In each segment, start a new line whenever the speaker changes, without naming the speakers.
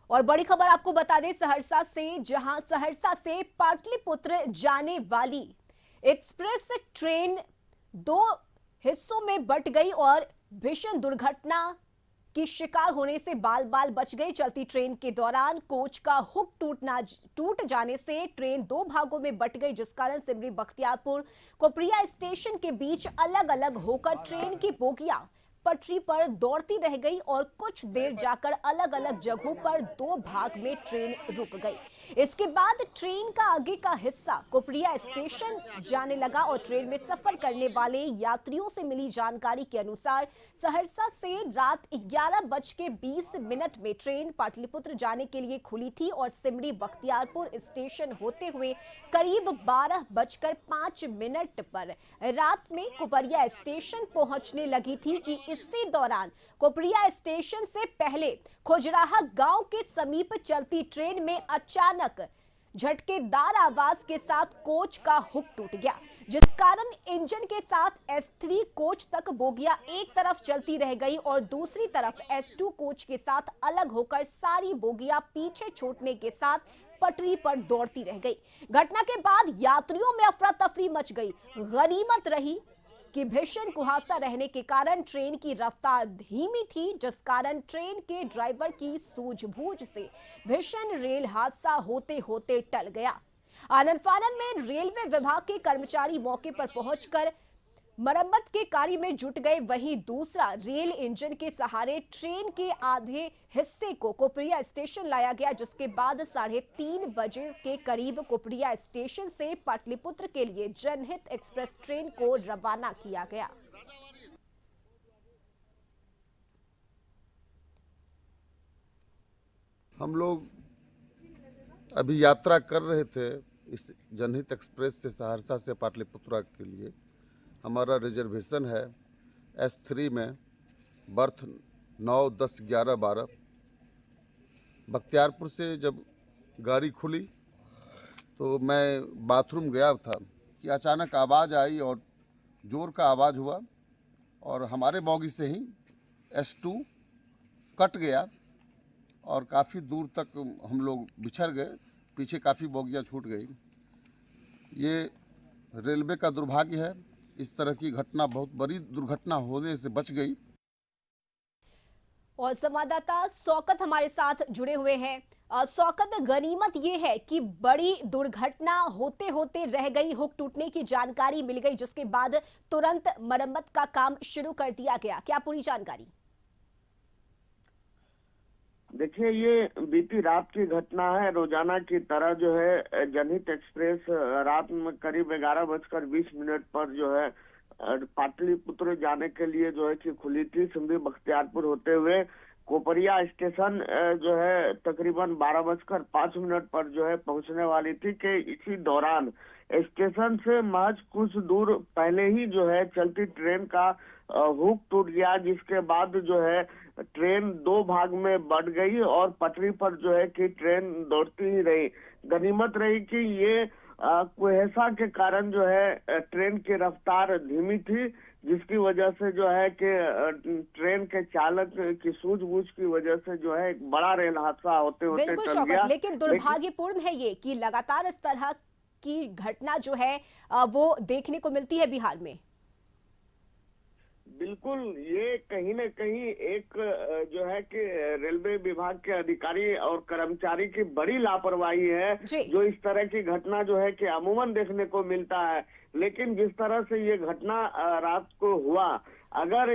और बड़ी खबर आपको बता दें सहरसा से, जहां सहरसा से पाटलिपुत्र जाने वाली एक्सप्रेस ट्रेन दो हिस्सों में बंट गई और भीषण दुर्घटना की शिकार होने से बाल बाल बच गई। चलती ट्रेन के दौरान कोच का हुक टूट जाने से ट्रेन दो भागों में बंट गई, जिस कारण सिमरी बख्तियारपुर कोपरिया स्टेशन के बीच अलग अलग होकर ट्रेन की बोगियां पटरी पर दौड़ती रह गई और कुछ देर जाकर अलग अलग जगहों पर दो भाग में ट्रेन रुक गई। इसके बाद ट्रेन का आगे का हिस्सा कोपरिया स्टेशन जाने लगा और ट्रेन में सफर करने वाले यात्रियों से मिली जानकारी के अनुसार सहरसा से रात 11:20 में ट्रेन पाटलिपुत्र जाने के लिए खुली थी और सिमरी बख्तियारपुर स्टेशन होते हुए करीब 12:05 पर रात में कोपरिया स्टेशन पहुंचने लगी थी कि इसी दौरान कोपरिया स्टेशन से पहले खुजराहा गांव के समीप चलती ट्रेन में अचानक झटकेदार आवाज के साथ कोच का हुक टूट गया, जिस कारण इंजन के साथ S3 कोच तक बोगियां एक तरफ चलती रह गई और दूसरी तरफ S2 कोच के साथ अलग होकर सारी बोगियां पीछे छूटने के साथ पटरी पर दौड़ती रह गई। घटना के बाद यात्रियों में अफरा तफरी मच गई। गनीमत रही कि भीषण कुहासा रहने के कारण ट्रेन की रफ्तार धीमी थी, जिस कारण ट्रेन के ड्राइवर की सूझबूझ से भीषण रेल हादसा होते होते टल गया। आनन फानन में रेलवे विभाग के कर्मचारी मौके पर पहुंचकर मरम्मत के कार्य में जुट गए। वहीं दूसरा रेल इंजन के सहारे ट्रेन के आधे हिस्से को कोपरिया स्टेशन लाया गया, जिसके बाद 3:30 बजे के करीब कोपरिया स्टेशन से पाटलिपुत्र के लिए जनहित एक्सप्रेस ट्रेन को रवाना किया गया।
हम लोग अभी यात्रा कर रहे थे इस जनहित एक्सप्रेस से सहरसा से पाटलिपुत्रा के लिए। हमारा रिजर्वेशन है S3 में बर्थ 9, 10, 11, 12। बख्तियारपुर से जब गाड़ी खुली तो मैं बाथरूम गया था कि अचानक आवाज़ आई और ज़ोर का आवाज़ हुआ और हमारे बॉगी से ही S2 कट गया और काफ़ी दूर तक हम लोग बिछड़ गए, पीछे काफ़ी बोगियाँ छूट गई। ये रेलवे का दुर्भाग्य है, इस तरह की घटना बहुत बड़ी दुर्घटना होने से बच गई।
और संवाददाता शौकत हमारे साथ जुड़े हुए हैं। शौकत, गनीमत ये है कि बड़ी दुर्घटना होते होते रह गई, हुक टूटने की जानकारी मिल गई, जिसके बाद तुरंत मरम्मत का काम शुरू कर दिया गया। क्या पूरी जानकारी?
देखिए, ये बीती रात की घटना है। रोजाना की तरह जो है जनहित एक्सप्रेस रात में करीब 11:20 पर जो है पाटलिपुत्र जाने के लिए जो है कि खुली थी। सिमरी बख्तियारपुर होते हुए कोपरिया स्टेशन जो है तकरीबन 12:05 पर जो है पहुंचने वाली थी कि इसी दौरान स्टेशन से महज कुछ दूर पहले ही जो है चलती ट्रेन का हुक टूट गया, जिसके बाद जो है ट्रेन दो भाग में बंट गई और पटरी पर जो है कि ट्रेन दौड़ती ही रही। गनीमत रही कि ये कुहेसा के कारण जो है ट्रेन की रफ्तार धीमी थी, जिसकी वजह से जो है कि ट्रेन के चालक की सूझबूझ की वजह से जो है एक बड़ा रेल हादसा होते होते
बिल्कुल
टल
शौकत,
गया।
लेकिन दुर्भाग्यपूर्ण है ये कि लगातार इस तरह की घटना जो है वो देखने को मिलती है बिहार में।
बिल्कुल, ये कहीं न कहीं एक जो है कि रेलवे विभाग के अधिकारी और कर्मचारी की बड़ी लापरवाही है, जो इस तरह की घटना जो है कि अमूमन देखने को मिलता है। लेकिन जिस तरह से ये घटना रात को हुआ, अगर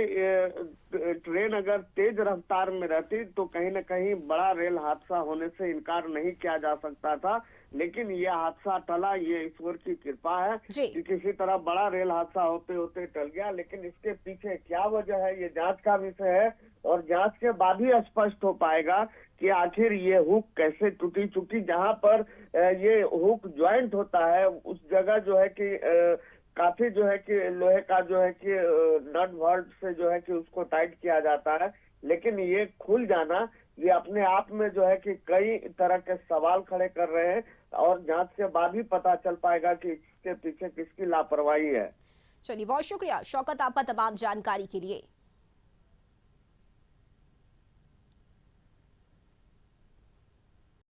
ट्रेन अगर तेज रफ्तार में रहती तो कहीं न कहीं बड़ा रेल हादसा होने से इनकार नहीं किया जा सकता था। लेकिन यह हादसा टला, ये ईश्वर की कृपा है कि किसी तरह बड़ा रेल हादसा होते होते टल गया। लेकिन इसके पीछे क्या वजह है, ये जांच का विषय है और जांच के बाद ही स्पष्ट हो पाएगा कि आखिर ये हुक कैसे टूटी। चूंकि जहां पर ये हुक ज्वाइंट होता है उस जगह जो है कि काफी जो है कि लोहे का जो है कि नट बोल्ट से जो है कि उसको टाइट किया जाता है, लेकिन ये खुल जाना ये अपने आप में जो है कि कई तरह के सवाल खड़े कर रहे हैं और जांच के बाद ही पता चल पाएगा कि इसके पीछे किसकी लापरवाही है।
चलिए, बहुत शुक्रिया शौकत आपका तमाम जानकारी के लिए।